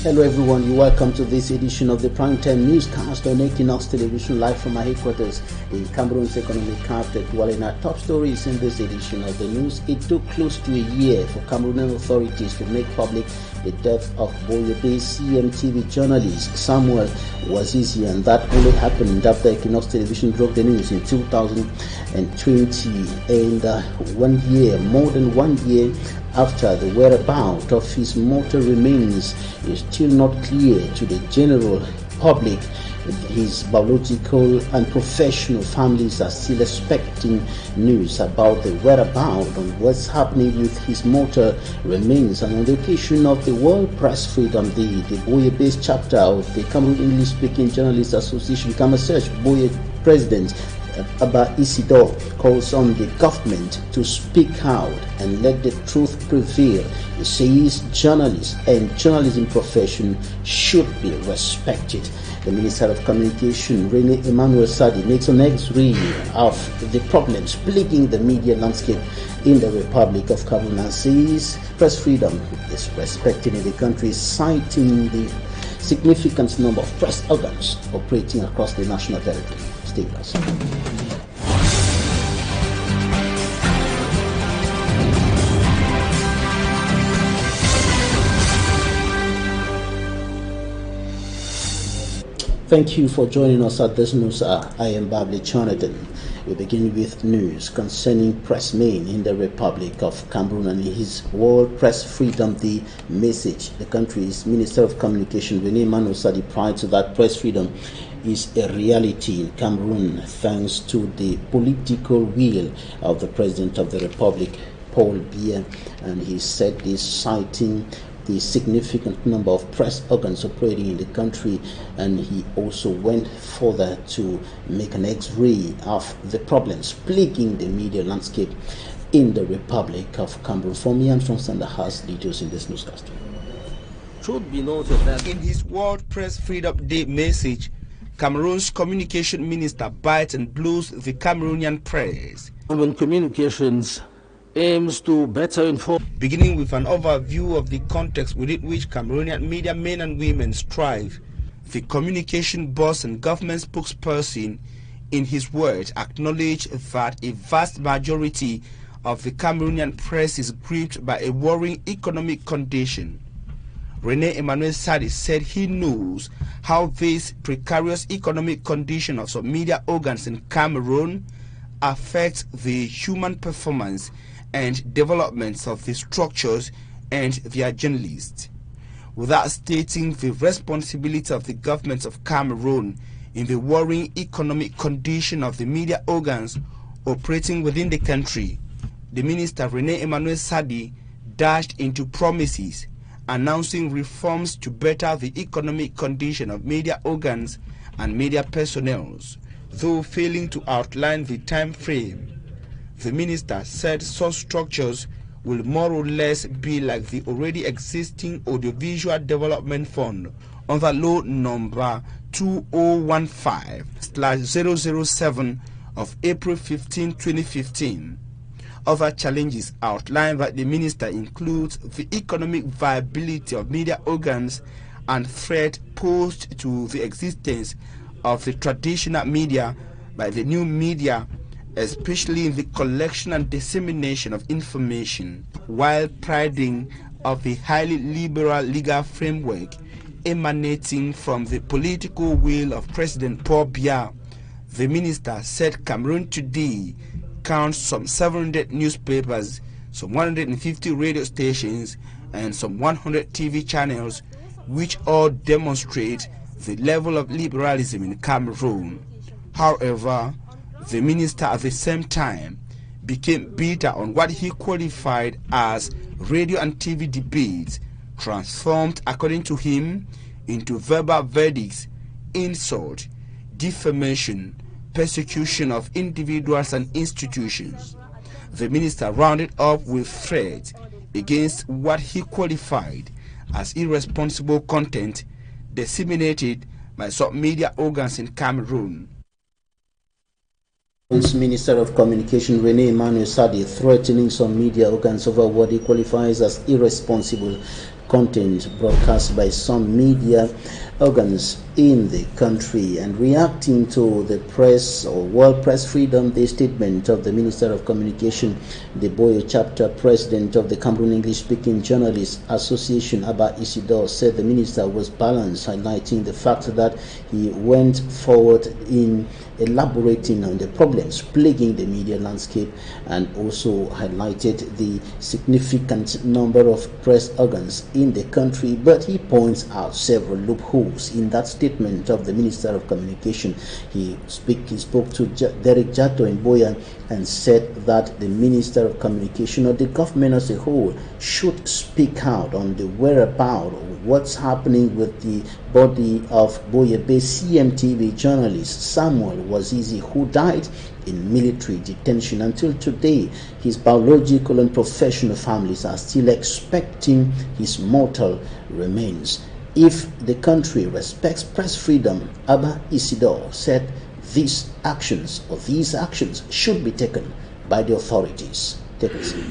Hello everyone, you're welcome to this edition of the Primetime Newscast on Equinoxe Television, live from our headquarters in Cameroon's economic capital. While in our top stories in this edition of the news, it took close to a year for Cameroonian authorities to make public the death of Boyabe's CMTV journalist Samuel Wazizi, and that only happened after Equinoxe Television broke the news in 2020, and more than 1 year after, the whereabouts of his mortal remains is still not clear to the general public. His biological and professional families are still expecting news about the whereabouts and what's happening with his mortal remains. And on the occasion of the World Press Freedom Day, the Boye-based chapter of the Cameroon English-speaking Journalists Association, Cameroon Boye President Abba Isidore calls on the government to speak out and let the truth prevail. He says journalists and journalism profession should be respected. The Minister of Communication, Rene Emmanuel Sadi, makes an X-ray of the problems plaguing the media landscape in the Republic of Cameroon and says press freedom is respected in the country, citing the significant number of press organs operating across the national territory. Stay with us. Thank you for joining us at this news hour. I am Babli Jonathan. We begin with news concerning pressmen in the Republic of Cameroon and his World Press Freedom Day message. The country's Minister of Communication, Rene Emmanuel Sadi, prior to that press freedom is a reality in Cameroon thanks to the political will of the President of the Republic, Paul Biya, and he said this citing the significant number of press organs operating in the country, and he also went further to make an X-ray of the problems plaguing the media landscape in the Republic of Cameroon. For me and from Sanda has details in this newscast. Should be noted that in his World Press Freedom Day message, Cameroon's communication minister bites and blows the Cameroonian press. Cameroon Communications aims to better inform, beginning with an overview of the context within which Cameroonian media men and women strive. The communication boss and government spokesperson, in his words, acknowledged that a vast majority of the Cameroonian press is gripped by a worrying economic condition. Rene Emmanuel Sadi said he knows how this precarious economic condition of some media organs in Cameroon affects the human performance and developments of the structures and their journalists, without stating the responsibility of the government of Cameroon in the worrying economic condition of the media organs operating within the country. The minister, Rene Emmanuel Sadi, dashed into promises announcing reforms to better the economic condition of media organs and media personnel, though failing to outline the time frame. The minister said such structures will more or less be like the already existing Audiovisual Development Fund under law number 2015/007 of April 15, 2015. Other challenges outlined by the minister include the economic viability of media organs and threat posed to the existence of the traditional media by the new media, especially in the collection and dissemination of information, while priding of the highly liberal legal framework emanating from the political will of President Paul Biya. The minister said Cameroon today counts some 700 newspapers, some 150 radio stations, and some 100 TV channels, which all demonstrate the level of liberalism in Cameroon. However, the minister at the same time became bitter on what he qualified as radio and TV debates, transformed, according to him, into verbal verdicts, insult, defamation, persecution of individuals and institutions. The minister rounded up with threats against what he qualified as irresponsible content disseminated by some media organs in Cameroon. Minister of Communication Rene Emmanuel Sadi threatening some media organs over what he qualifies as irresponsible content broadcast by some media organs in the country. And reacting to the press or World Press Freedom Day statement of the Minister of Communication, the Boye chapter president of the Cameroon English-speaking Journalists Association, Abba Isidore, said the minister was balanced, highlighting the fact that he went forward in elaborating on the problems plaguing the media landscape, and also highlighted the significant number of press organs in the country. But he points out several loopholes in that statement of the Minister of Communication. He spoke to Derek Jato in Boya and said that the Minister of Communication, or the government as a whole, should speak out on the whereabouts of what's happening with the body of Boye-based CMTV journalist Samuel Wazizi, who died in military detention. Until today, his biological and professional families are still expecting his mortal remains. If the country respects press freedom, Abba Isidore said these actions should be taken by the authorities. Take a seat.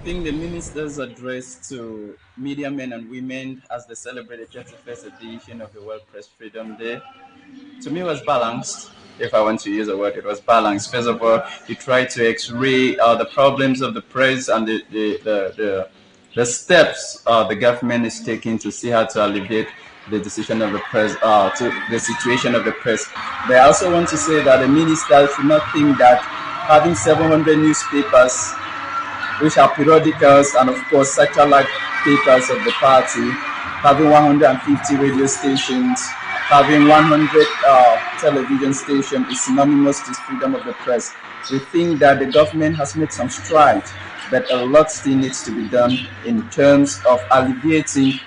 I think the minister's address to media men and women as they celebrate the 31st edition of the World Press Freedom Day, to me, was balanced. If I want to use a word, it was balanced. First of all, he tried to x-ray the problems of the press and the steps the government is taking to see how to alleviate the decision of the press, to the situation of the press. But I also want to say that the minister should not think that having 700 newspapers, which are periodicals and of course satellite papers of the party, having 150 radio stations, having 100 television stations is synonymous to freedom of the press. We think that the government has made some strides, but a lot still needs to be done in terms of alleviating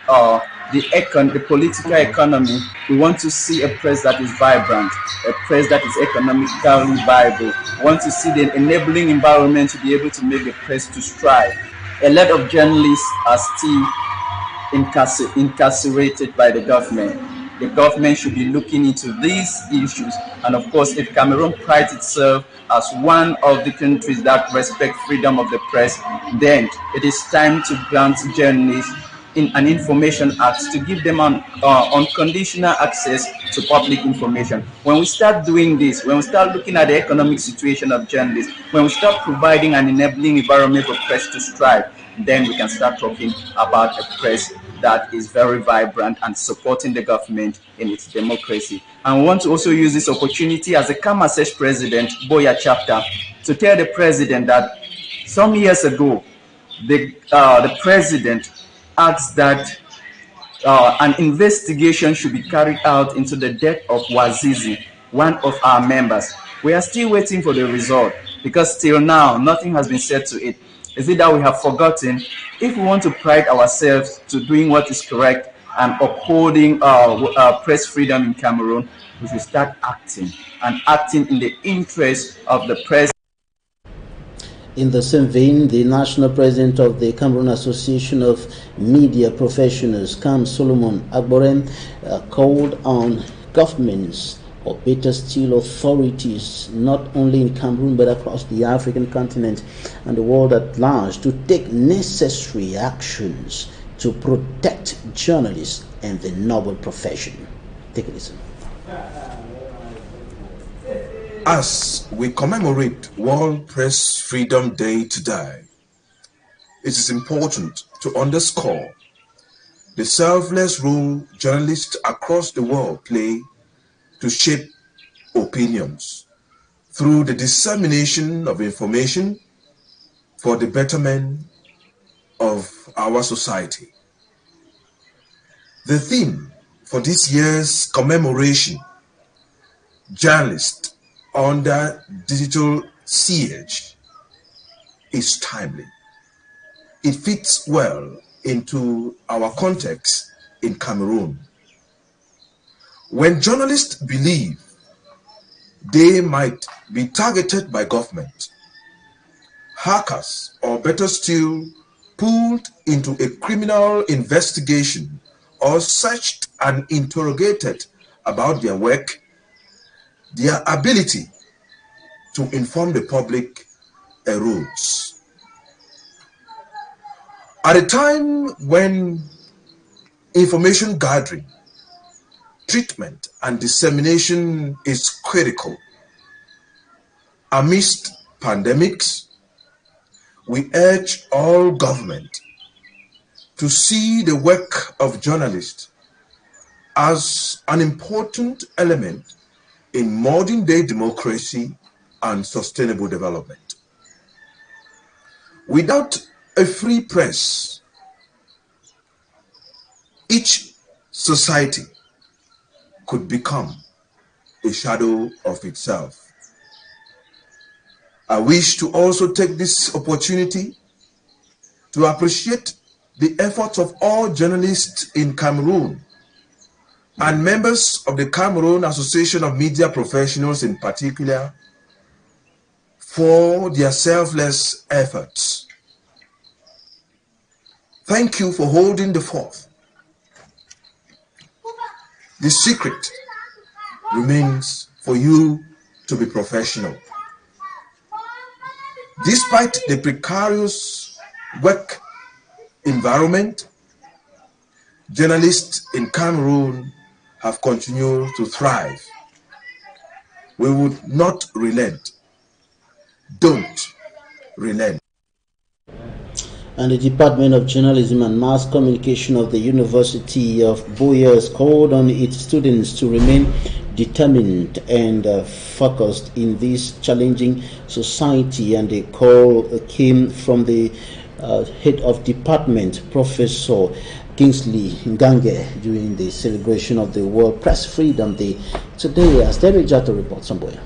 the political economy. We want to see a press that is vibrant, a press that is economically viable. We want to see the enabling environment to be able to make the press to strive. A lot of journalists are still incarcerated by the government. The government should be looking into these issues. And of course, if Cameroon prides itself as one of the countries that respect freedom of the press, then it is time to grant journalists in an information act to give them unconditional access to public information. When we start doing this, when we start looking at the economic situation of journalists, when we start providing an enabling environment for press to strive, then we can start talking about a press that is very vibrant and supporting the government in its democracy. And we want to also use this opportunity as a Kamasesh president, Boya chapter, to tell the president that some years ago, the president asked that an investigation should be carried out into the death of Wazizi, one of our members. We are still waiting for the result because till now, nothing has been said to it. Is it that we have forgotten? If we want to pride ourselves to doing what is correct and upholding press freedom in Cameroon, we should start acting and acting in the interest of the press. In the same vein, the national president of the Cameroon Association of Media Professionals, Cam Solomon Agborem, called on governments, or better still authorities, not only in Cameroon but across the African continent and the world at large, to take necessary actions to protect journalists and the noble profession. Take a listen. As we commemorate World Press Freedom Day today, it is important to underscore the selfless role journalists across the world play to shape opinions through the dissemination of information for the betterment of our society. The theme for this year's commemoration, Journalists Under Digital Siege, is timely. It fits well into our context in Cameroon. When journalists believe they might be targeted by government, hackers, or better still, pulled into a criminal investigation or searched and interrogated about their work, their ability to inform the public erodes. At a time when information gathering, treatment, and dissemination is critical. Amidst pandemics, we urge all government to see the work of journalists as an important element in modern-day democracy and sustainable development. Without a free press, each society could become a shadow of itself. I wish to also take this opportunity to appreciate the efforts of all journalists in Cameroon and members of the Cameroon Association of Media Professionals in particular for their selfless efforts. Thank you for holding the fort. The secret remains for you to be professional. Despite the precarious work environment, journalists in Cameroon have continued to thrive. We would not relent. Don't relent. And the Department of Journalism and Mass Communication of the University of Buea has called on its students to remain determined and focused in this challenging society. And the call came from the head of department, Professor Kingsley Ngange, during the celebration of the World Press Freedom Day today, as Derek Jato reports on Buea.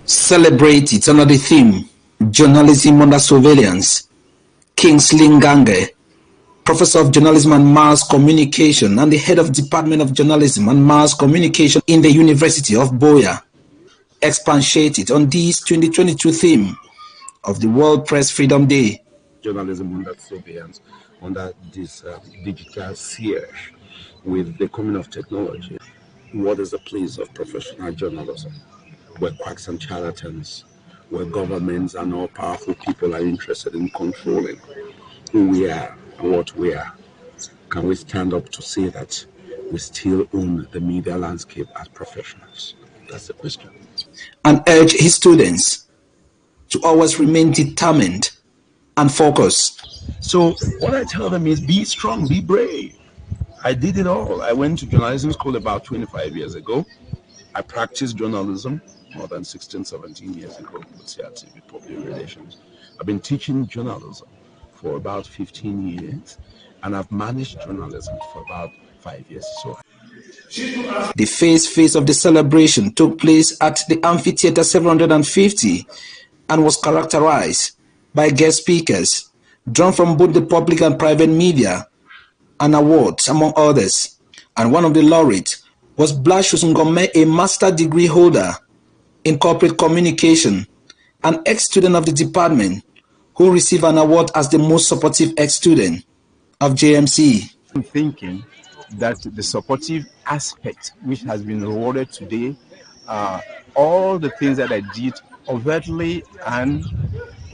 Celebrate it under the theme Journalism Under Surveillance. Kingsley Ngange, Professor of Journalism and Mass Communication and the Head of Department of Journalism and Mass Communication in the University of Buea, expatiated on this 2022 theme of the World Press Freedom Day. Journalism under surveillance, under this digital siege with the coming of technology. What is the place of professional journalism? Where quacks and charlatans, where governments and all powerful people are interested in controlling who we are and what we are. Can we stand up to say that we still own the media landscape as professionals? That's the question. And urge his students to always remain determined and focused. So what I tell them is be strong, be brave. I did it all. I went to journalism school about 25 years ago. I practiced journalism more than 16, 17 years ago with CRTV Public Relations. I've been teaching journalism for about 15 years, and I've managed journalism for about 5 years. So the face of the celebration took place at the Amphitheater 750 and was characterized by guest speakers drawn from both the public and private media and awards, among others. And one of the laureates was Blasius Ngome, a master degree holder in corporate communication, an ex-student of the department who received an award as the most supportive ex-student of JMC. I'm thinking that the supportive aspect which has been rewarded today, all the things that I did overtly and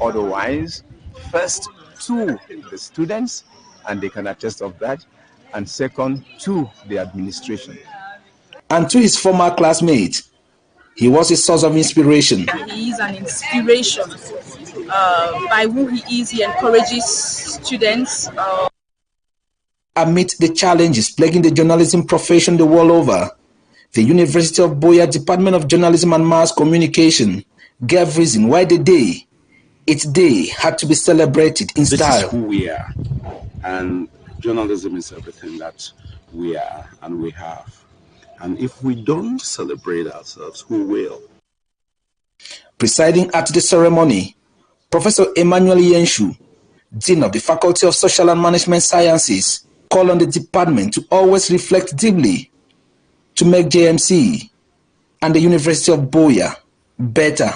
otherwise, first to the students, and they can attest of that, and second to the administration. And to his former classmates, he was a source of inspiration. He is an inspiration. By who he is, he encourages students. Amid the challenges plaguing the journalism profession the world over, the University of Buea Department of Journalism and Mass Communication gave reason why its day had to be celebrated in style. This is who we are, and journalism is everything that we are and we have. And if we don't celebrate ourselves, who will? Presiding at the ceremony, Professor Emmanuel Yenshu, Dean of the Faculty of Social and Management Sciences, called on the department to always reflect deeply to make JMC and the University of Buea better.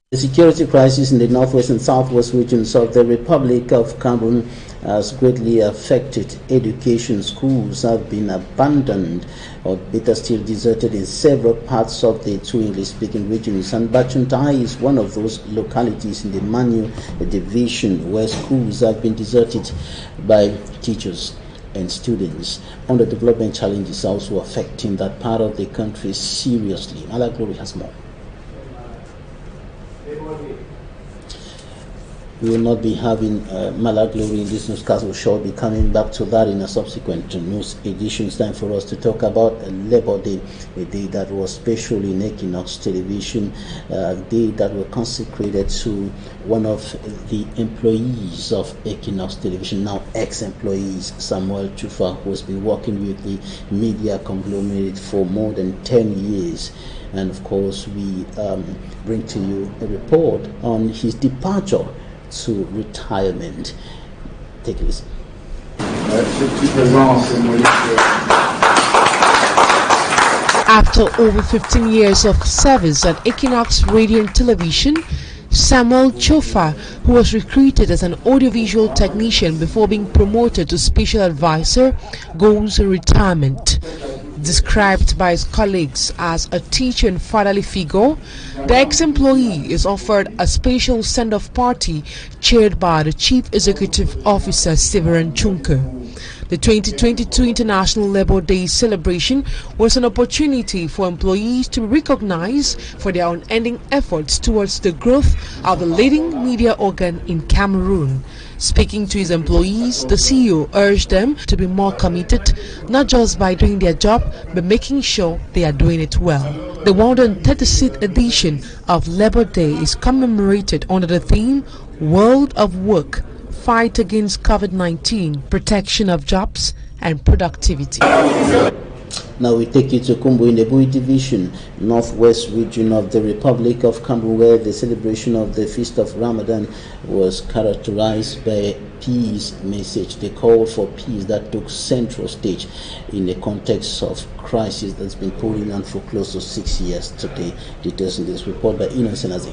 The University of Buea Department of Journalism and Mass Communication, governed by the University of Buea, is an inspiration. By who he is, he encourages students. And to his former classmates, he was a source of inspiration. And to his classmates, who received an award as the most supportive ex-student of JMC. The security crisis in the northwest and southwest regions of the Republic of Cameroon has greatly affected education. Schools have been abandoned or better still deserted in several parts of the two English-speaking regions, and Bachuntai is one of those localities in the Manu division where schools have been deserted by teachers and students. Underdevelopment challenges also affecting that part of the country seriously. Malaglory has more. We will not be having Malaglory in this newscast. We shall be coming back to that in a subsequent news edition. It's time for us to talk about Labor Day, a day that was special in Equinoxe television, a day that was consecrated to one of the employees of Equinoxe television, now ex-employees, Samuel Chufa, who has been working with the media conglomerate for more than 10 years. And of course, we bring to you a report on his departure to retirement. Take a listen. After over 15 years of service at Equinoxe Radio and Television, Samuel Chofa, who was recruited as an audiovisual technician before being promoted to special advisor, goes in retirement. Described by his colleagues as a teacher and fatherly figure, the ex-employee is offered a special send-off party chaired by the Chief Executive Officer Severin Chunke. The 2022 International Labor Day celebration was an opportunity for employees to be recognized for their unending efforts towards the growth of the leading media organ in Cameroon. Speaking to his employees, the CEO urged them to be more committed, not just by doing their job, but making sure they are doing it well. The 136th edition of Labor Day is commemorated under the theme World of Work, Fight Against COVID-19, Protection of Jobs and Productivity. Now we take you to Kumbu in the Bui division, northwest region of the Republic of Cameroon, where the celebration of the Feast of Ramadan was characterized by a peace message. The call for peace that took central stage in the context of crisis that's been pouring on for close to 6 years today. Details in this report by Innocent Aze.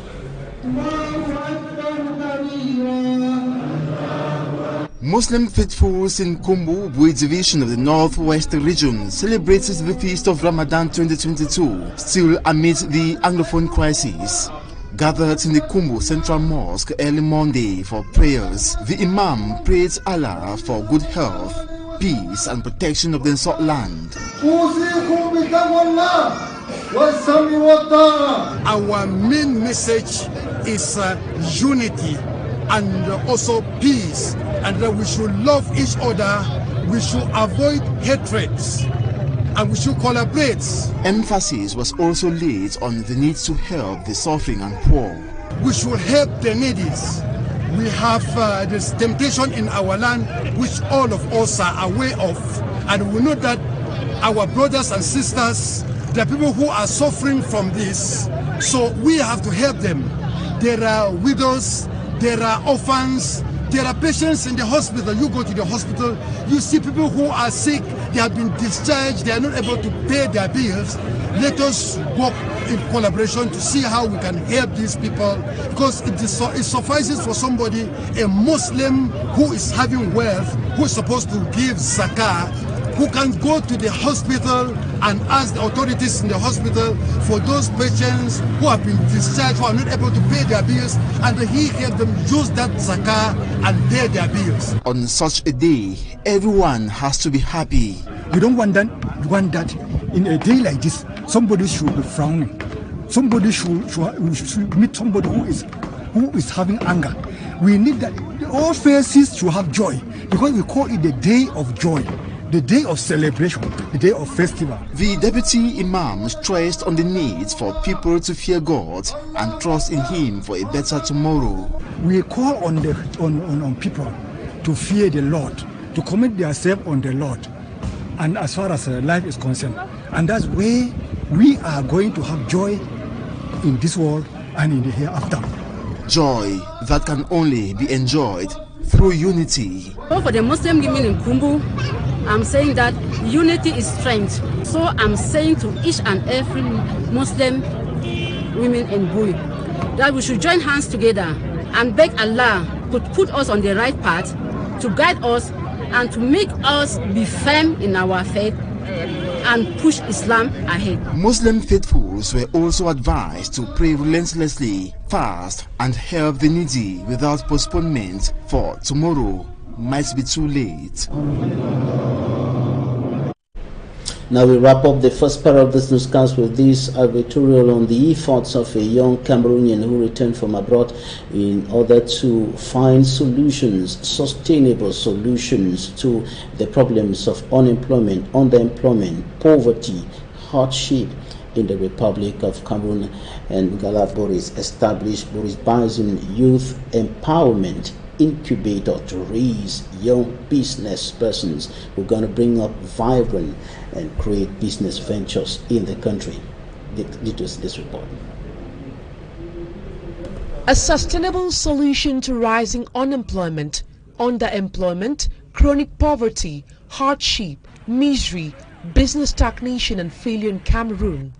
Muslim faithfuls in Kumbu, Bui division of the Northwest region celebrated the Feast of Ramadan 2022, still amid the Anglophone crisis. Gathered in the Kumbu Central Mosque early Monday for prayers, the Imam prayed Allah for good health, peace and protection of the sought land. Our main message is unity and also peace, and that we should love each other, we should avoid hatreds, and we should collaborate. Emphasis was also laid on the need to help the suffering and poor. We should help the needy. We have this temptation in our land which all of us are aware of, and we know that our brothers and sisters, the people who are suffering from this, so we have to help them. There are widows, there are orphans, there are patients in the hospital. You go to the hospital, you see people who are sick, they have been discharged, they are not able to pay their bills. Let us work in collaboration to see how we can help these people, because it suffices for somebody, a Muslim who is having wealth, who is supposed to give zakah, who can go to the hospital and ask the authorities in the hospital for those patients who have been discharged, who are not able to pay their bills, and he help them use that zakah and pay their bills. On such a day, everyone has to be happy. You don't want that. You want that in a day like this, somebody should be frowning. Somebody should meet somebody who is having anger. We need that. All faces should have joy, because we call it the day of joy, the day of celebration, the day of festival. The deputy imam stressed on the need for people to fear God and trust in Him for a better tomorrow. We call on people to fear the Lord, to commit themselves on the Lord, and as far as life is concerned, and that's where we are going to have joy in this world and in the hereafter. Joy that can only be enjoyed through unity. For the Muslim women in Kumbu, I'm saying that unity is strength. So I'm saying to each and every Muslim women in Bui, that we should join hands together and beg Allah to put us on the right path, to guide us and to make us be firm in our faith and push Islam ahead. Muslim faithfuls were also advised to pray relentlessly, fast, and help the needy without postponement, for tomorrow might be too late. Now we wrap up the first part of this newscast with this editorial on the efforts of a young Cameroonian who returned from abroad in order to find solutions, sustainable solutions to the problems of unemployment, underemployment, poverty, hardship in the Republic of Cameroon. And Gala Boris established Boris Bazoum Youth Empowerment Incubator to raise young business persons who are going to bring up vibrant and create business ventures in the country. Details in this report. A sustainable solution to rising unemployment, underemployment, chronic poverty, hardship, misery, business stagnation and failure in Cameroon.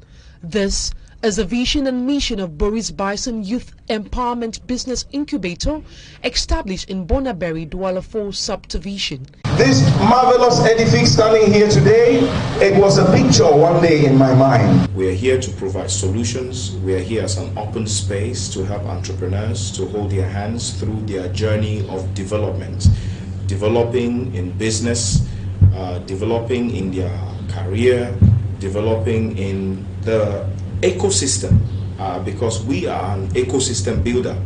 This is the vision and mission of Boris Bazoum Youth Empowerment Business Incubator, established in Bonaberi, Douala 4 Subdivision. This marvelous edifice standing here today, it was a picture one day in my mind. We are here to provide solutions. We are here as an open space to help entrepreneurs to hold their hands through their journey of development, developing in business, developing in their career, developing in the ecosystem, because we are an ecosystem builder.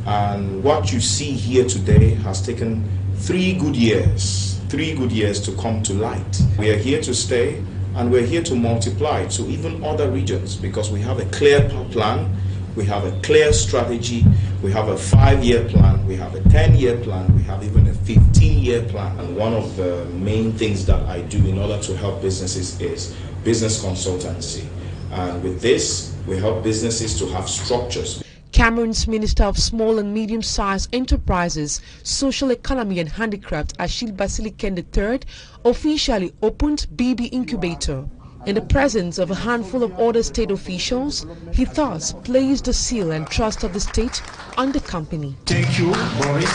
And what you see here today has taken 3 good years to come to light. We are here to stay, and we're here to multiply to even other regions, because we have a clear plan, we have a clear strategy, we have a 5-year plan, we have a 10-year plan, we have even a 15-year plan. And one of the main things that I do in order to help businesses is business consultancy. And with this, we help businesses to have structures. Cameroon's Minister of Small and Medium-Sized Enterprises, Social Economy and Handicraft, Achille Basiliken III, officially opened BB Incubator. In the presence of a handful of other state officials, he thus placed the seal and trust of the state on the company. Thank you, Boris,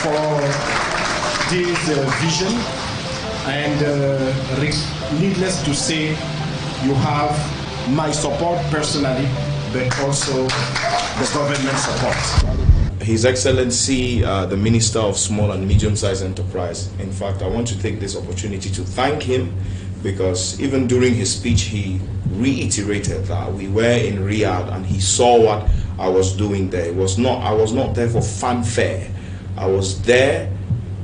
for this vision, and needless to say, you have my support personally, but also the government support. His Excellency, the Minister of Small and Medium-Sized Enterprise, in fact, I want to take this opportunity to thank him, because even during his speech, he reiterated that we were in Riyadh and he saw what I was doing there. I was not there for fanfare. I was there,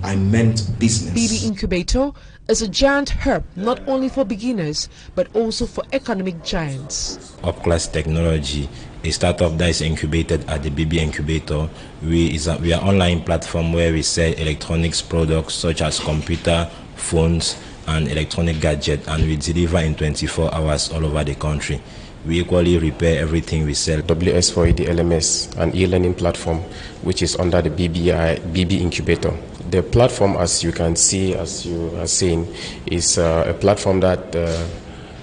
I meant business. BB Incubator is a giant herb not only for beginners but also for economic giants. Up-class technology, a startup that is incubated at the BB Incubator. We are an online platform where we sell electronics products such as computer, phones, and electronic gadgets, and we deliver in 24 hours all over the country. We equally repair everything we sell. WS4E, the LMS, an e-learning platform which is under the BB Incubator. The platform, as you can see, as you are seeing, is a platform that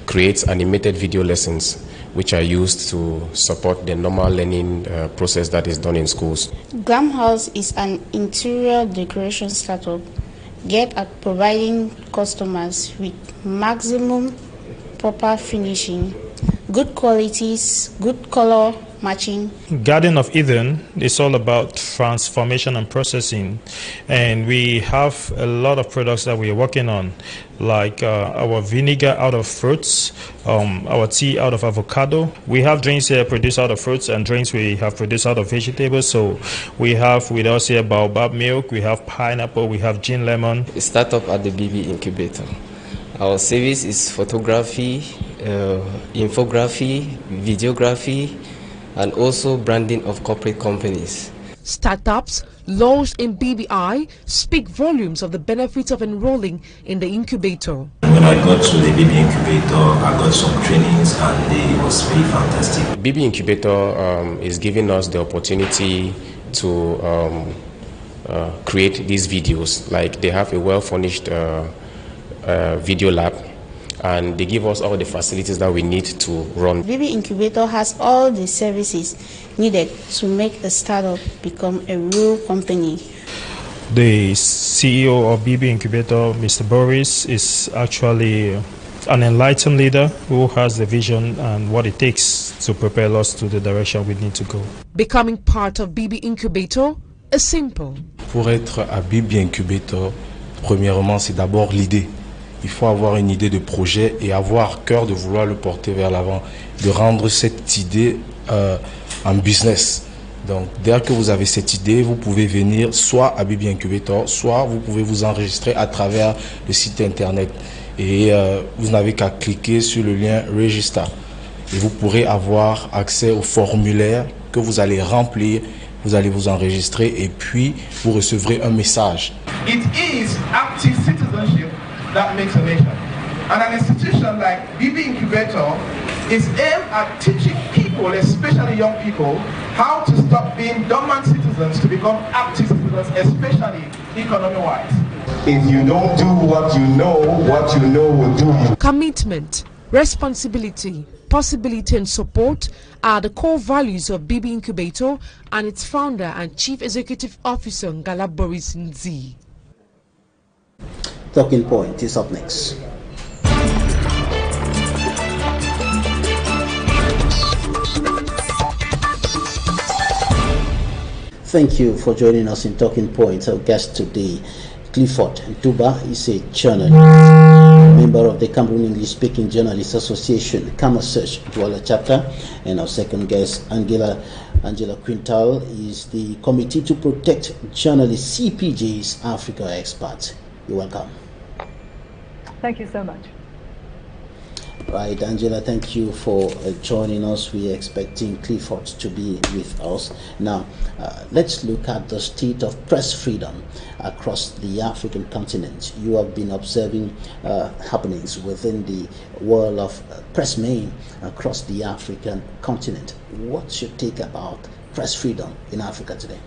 creates animated video lessons which are used to support the normal learning process that is done in schools. Glam House is an interior decoration startup geared at providing customers with maximum proper finishing, good qualities, good color matching. Garden of Eden is all about transformation and processing, and we have a lot of products that we are working on, like our vinegar out of fruits, our tea out of avocado. We have drinks here produced out of fruits and drinks we have produced out of vegetables. So we have with us here baobab milk, we have pineapple, we have gin lemon. A startup at the BB Incubator. Our service is photography, infography, videography, and also branding of corporate companies. Startups launched in BBI speak volumes of the benefits of enrolling in the incubator. When I got to the BB Incubator, I got some trainings and it was really fantastic. BB Incubator is giving us the opportunity to create these videos. Like they have a well-furnished video lab, and they give us all the facilities that we need to run. BB Incubator has all the services needed to make a startup become a real company. The CEO of BB Incubator, Mr. Boris, is actually an enlightened leader who has the vision and what it takes to propel us to the direction we need to go. Becoming part of BB Incubator is simple. Pour être à BB Incubator, premièrement, c'est d'abord l'idée. Il faut avoir une idée de projet et avoir cœur de vouloir le porter vers l'avant, de rendre cette idée en business. Donc, dès que vous avez cette idée, vous pouvez venir soit à BB Incubator, soit vous pouvez vous enregistrer à travers le site internet. Et vous n'avez qu'à cliquer sur le lien Register. Et vous pourrez avoir accès au formulaire que vous allez remplir, vous allez vous enregistrer et puis vous recevrez un message. It is active citizenship that makes a nation. And an institution like BB Incubator is aimed at teaching people, especially young people, how to stop being dormant citizens to become active citizens, especially economy-wise. If you don't do what you know will do you. Commitment, responsibility, possibility and support are the core values of BB Incubator and its founder and Chief Executive Officer Ngala Boris Nzi. Talking Point is up next. Thank you for joining us in Talking Point. Our guest today, Clifford Ntuba, is a journalist, member of the Cameroon English-speaking Journalists Association, Camersearch Douala chapter, and our second guest, Angela Quintal, is the Committee to Protect Journalists, CPJ's Africa expert. You're welcome. Thank you so much. Right, Angela, thank you for joining us. We're expecting Clifford to be with us. Now, let's look at the state of press freedom across the African continent. You have been observing happenings within the world of pressmen across the African continent. What's your take about press freedom in Africa today?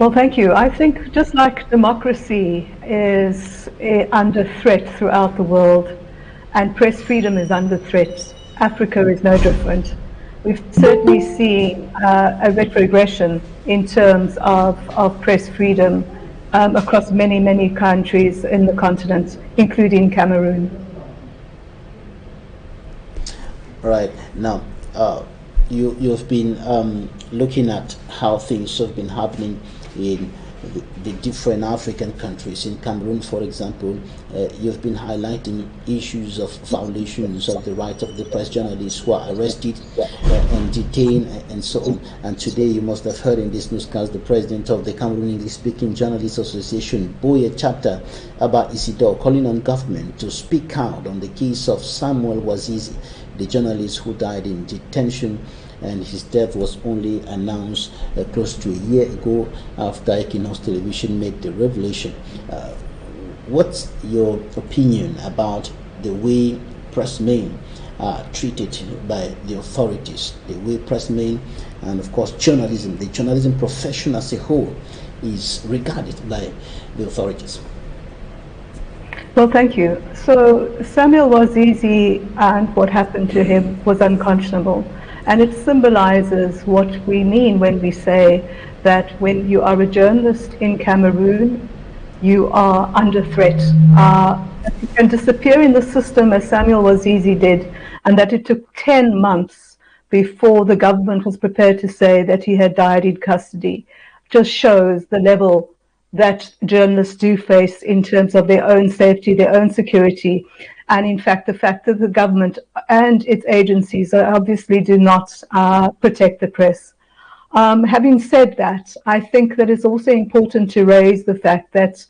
Well, thank you. I think just like democracy is under threat throughout the world, and press freedom is under threat, Africa is no different. We've certainly seen a retrogression in terms of press freedom across many, many countries in the continent, including Cameroon. Right. Now, you've been looking at how things have been happening in the different African countries. In Cameroon, for example, you've been highlighting issues of violations of the right of the press, journalists who are arrested and detained and so on. And today you must have heard in this newscast the president of the Cameroon English-speaking Journalists Association, Boye chapter, Abba Isidore, calling on government to speak out on the case of Samuel Wazizi, the journalist who died in detention, and his death was only announced close to a year ago after Equinoxe television made the revelation. What's your opinion about the way pressmen are treated by the authorities, the way pressmen and of course journalism, the journalism profession as a whole is regarded by the authorities? Well, thank you. So Samuel Wazizi and what happened to him was unconscionable. And it symbolizes what we mean when we say that when you are a journalist in Cameroon, you are under threat. You can disappear in the system as Samuel Wazizi did, and that it took 10 months before the government was prepared to say that he had died in custody, just shows the level that journalists do face in terms of their own safety, their own security, and in fact the fact that the government and its agencies obviously do not protect the press. Having said that, I think that it's also important to raise the fact that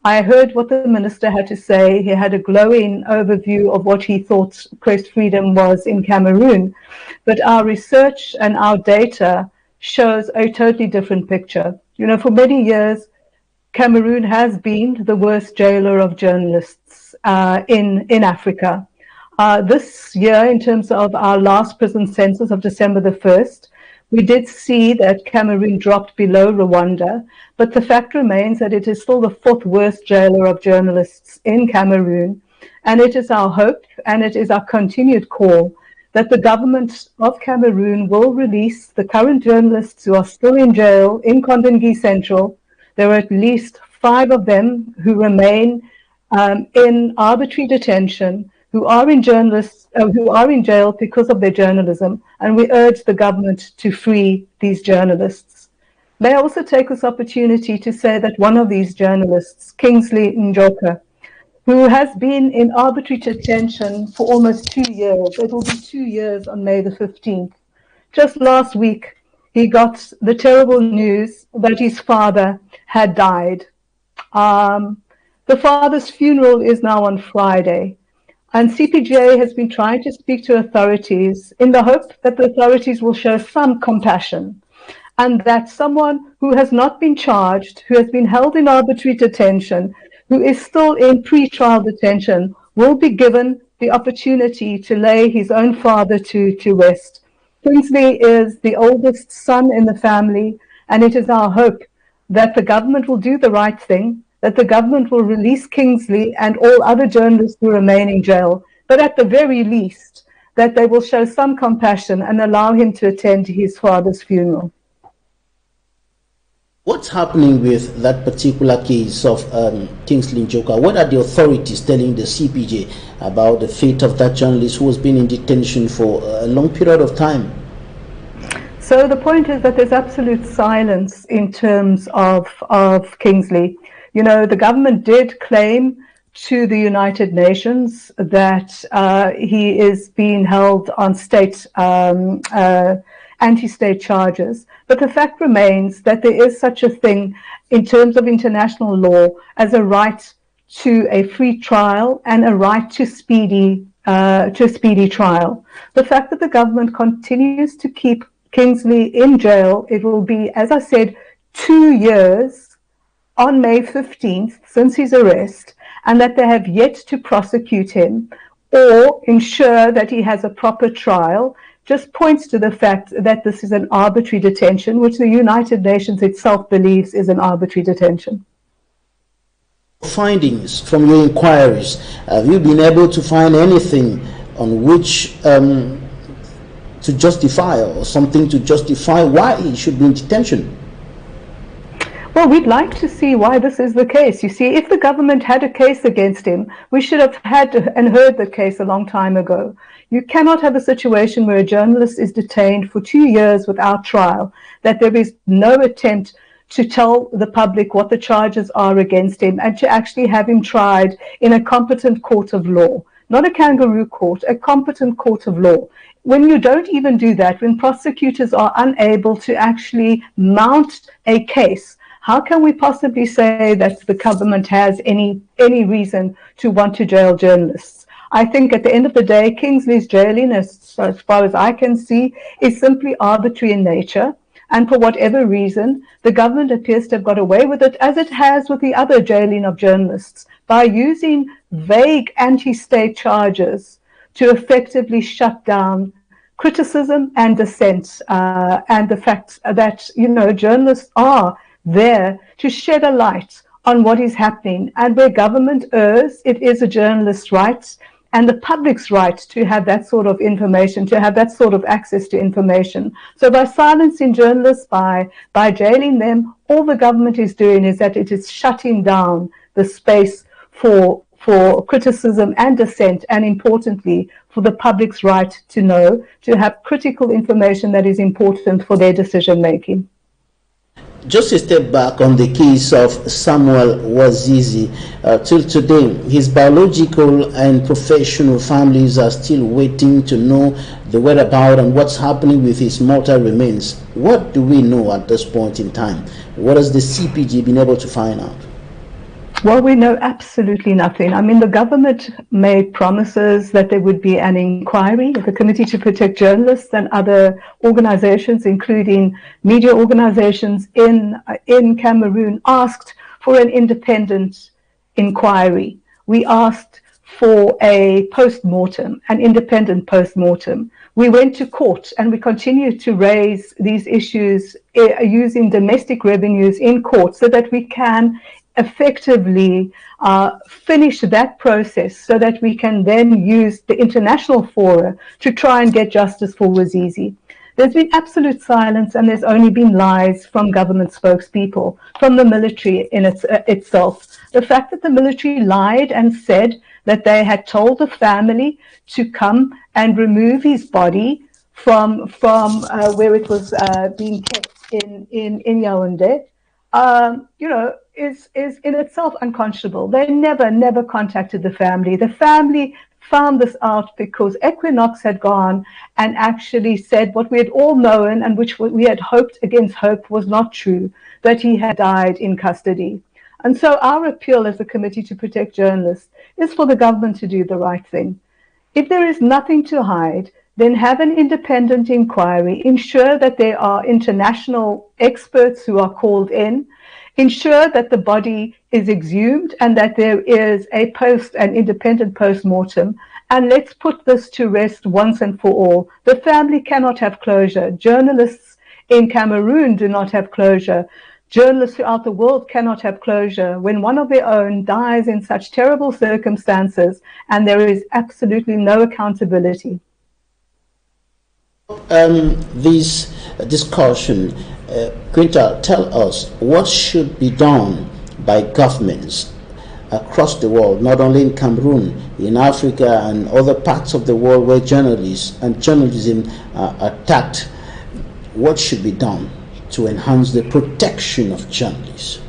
I heard what the minister had to say. He had a glowing overview of what he thought press freedom was in Cameroon, but our research and our data shows a totally different picture. You know, for many years, Cameroon has been the worst jailer of journalists in Africa. This year, in terms of our last prison census of December the 1st, we did see that Cameroon dropped below Rwanda, but the fact remains that it is still the 4th worst jailer of journalists in Cameroon. And it is our hope and it is our continued call that the government of Cameroon will release the current journalists who are still in jail in Kondengui Central. There are at least 5 of them who remain in arbitrary detention, who are in jail because of their journalism, and we urge the government to free these journalists. May I also take this opportunity to say that one of these journalists, Kingsley Njoka, who has been in arbitrary detention for almost 2 years. It will be 2 years on May the 15th. Just last week, he got the terrible news that his father had died. The father's funeral is now on Friday, and CPJ has been trying to speak to authorities in the hope that the authorities will show some compassion, and that someone who has not been charged, who has been held in arbitrary detention, who is still in pre-trial detention, will be given the opportunity to lay his own father to rest. Kingsley is the oldest son in the family, and it is our hope that the government will do the right thing, that the government will release Kingsley and all other journalists who remain in jail, but at the very least, that they will show some compassion and allow him to attend his father's funeral. What's happening with that particular case of Kingsley Njoka? What are the authorities telling the CPJ about the fate of that journalist who has been in detention for a long period of time? So the point is that there's absolute silence in terms of Kingsley. You know, the government did claim to the United Nations that he is being held on state anti-state charges. But the fact remains that there is such a thing in terms of international law as a right to a free trial and a right to a speedy trial. The fact that the government continues to keep Kingsley in jail, it will be, as I said, 2 years on May 15th since his arrest, and that they have yet to prosecute him or ensure that he has a proper trial, just points to the fact that this is an arbitrary detention, which the United Nations itself believes is an arbitrary detention. Findings from your inquiries, have you been able to find anything on which to justify, or something to justify why he should be in detention? Well, we'd like to see why this is the case. You see, if the government had a case against him, we should have had and heard the case a long time ago. You cannot have a situation where a journalist is detained for 2 years without trial, that there is no attempt to tell the public what the charges are against him, and to actually have him tried in a competent court of law. Not a kangaroo court, a competent court of law. When you don't even do that, when prosecutors are unable to actually mount a case, how can we possibly say that the government has any reason to want to jail journalists? I think at the end of the day, Kingsley's jailing, as far as I can see, is simply arbitrary in nature. And for whatever reason, the government appears to have got away with it, as it has with the other jailing of journalists, by using vague anti-state charges to effectively shut down criticism and dissent, and the fact that, you know, journalists are there to shed a light on what is happening. And where government errs, it is a journalist's right and the public's right to have that sort of information, to have that sort of access to information. So by silencing journalists, by jailing them, all the government is doing is that it is shutting down the space for criticism and dissent, and importantly, for the public's right to know, to have critical information that is important for their decision making. Just a step back on the case of Samuel Wazizi. Till today, his biological and professional families are still waiting to know the whereabouts and what's happening with his mortal remains. What do we know at this point in time? What has the CPJ been able to find out? Well, we know absolutely nothing. I mean, the government made promises that there would be an inquiry. The Committee to Protect Journalists and other organizations, including media organizations in Cameroon, asked for an independent inquiry. We asked for a post-mortem, an independent post-mortem. We went to court and we continue to raise these issues using domestic revenues in court so that we can effectively finish that process so that we can then use the international fora to try and get justice for Wazizi. There's been absolute silence, and there's only been lies from government spokespeople, from the military in itself. The fact that the military lied and said that they had told the family to come and remove his body from where it was being kept in Yaoundé, is in itself unconscionable. They never contacted the family. The family found this out because Equinoxe had gone and actually said what we had all known and which we had hoped against hope was not true, that he had died in custody. And so our appeal as a committee to protect journalists is for the government to do the right thing. If there is nothing to hide, then have an independent inquiry, ensure that there are international experts who are called in, ensure that the body is exhumed and that there is an independent post-mortem, and let's put this to rest once and for all. The family cannot have closure. Journalists in Cameroon do not have closure. Journalists throughout the world cannot have closure when one of their own dies in such terrible circumstances and there is absolutely no accountability. This discussion, Quinta, tell us what should be done by governments across the world, not only in Cameroon, in Africa and other parts of the world where journalists and journalism are attacked. What should be done to enhance the protection of journalists?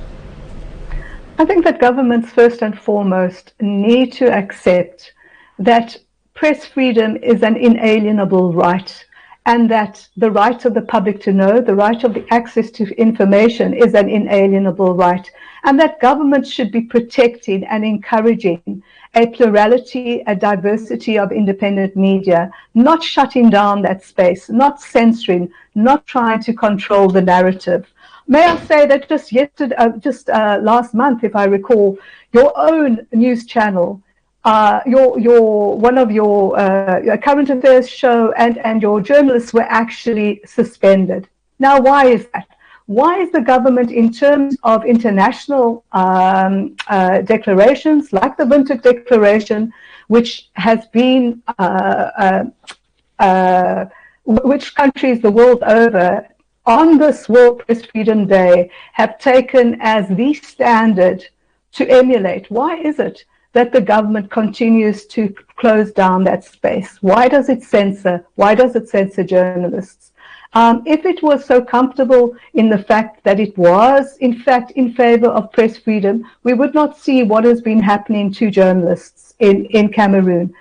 I think that governments first and foremost need to accept that press freedom is an inalienable right, and that the right of the public to know, the right of the access to information is an inalienable right, and that governments should be protecting and encouraging a plurality, a diversity of independent media, not shutting down that space, not censoring, not trying to control the narrative. May I say that just last month, if I recall, your own news channel, one of your current affairs show and your journalists were actually suspended. Now, why is that? Why is the government, in terms of international declarations like the Windhoek Declaration, which has been which countries the world over on this World Press Freedom Day have taken as the standard to emulate? Why is it that the government continues to close down that space? Why does it censor? Why does it censor journalists? If it was so comfortable in the fact that it was, in fact, in favor of press freedom, we would not see what has been happening to journalists in Cameroon.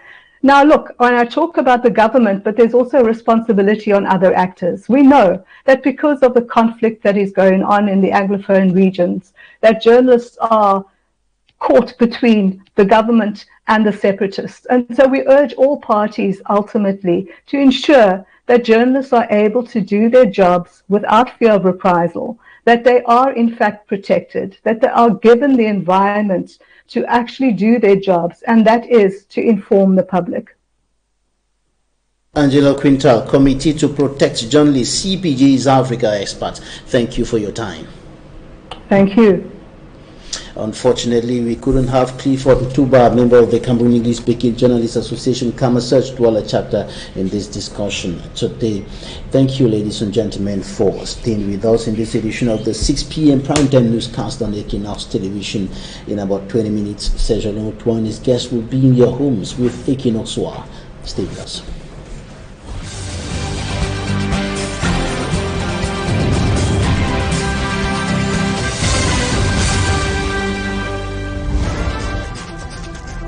Now, look, when I talk about the government, but there's also responsibility on other actors. We know that because of the conflict that is going on in the Anglophone regions, that journalists are caught between the government and the separatists. And so we urge all parties ultimately to ensure that journalists are able to do their jobs without fear of reprisal, that they are in fact protected, that they are given the environment to actually do their jobs, and that is to inform the public. Angela Quintal, Committee to Protect Journalists, CPJ's Africa expert. Thank you for your time. Thank you. Unfortunately, we couldn't have Clifford Tuba, member of the Cameroon English-speaking Journalists Association, Kama Search Douala chapter in this discussion today. Thank you, ladies and gentlemen, for staying with us in this edition of the 6 p.m. primetime newscast on Equinoxe Television. In about 20 minutes, Sergio Lemotois and his guests will be in your homes with Equinoxe. Stay with us.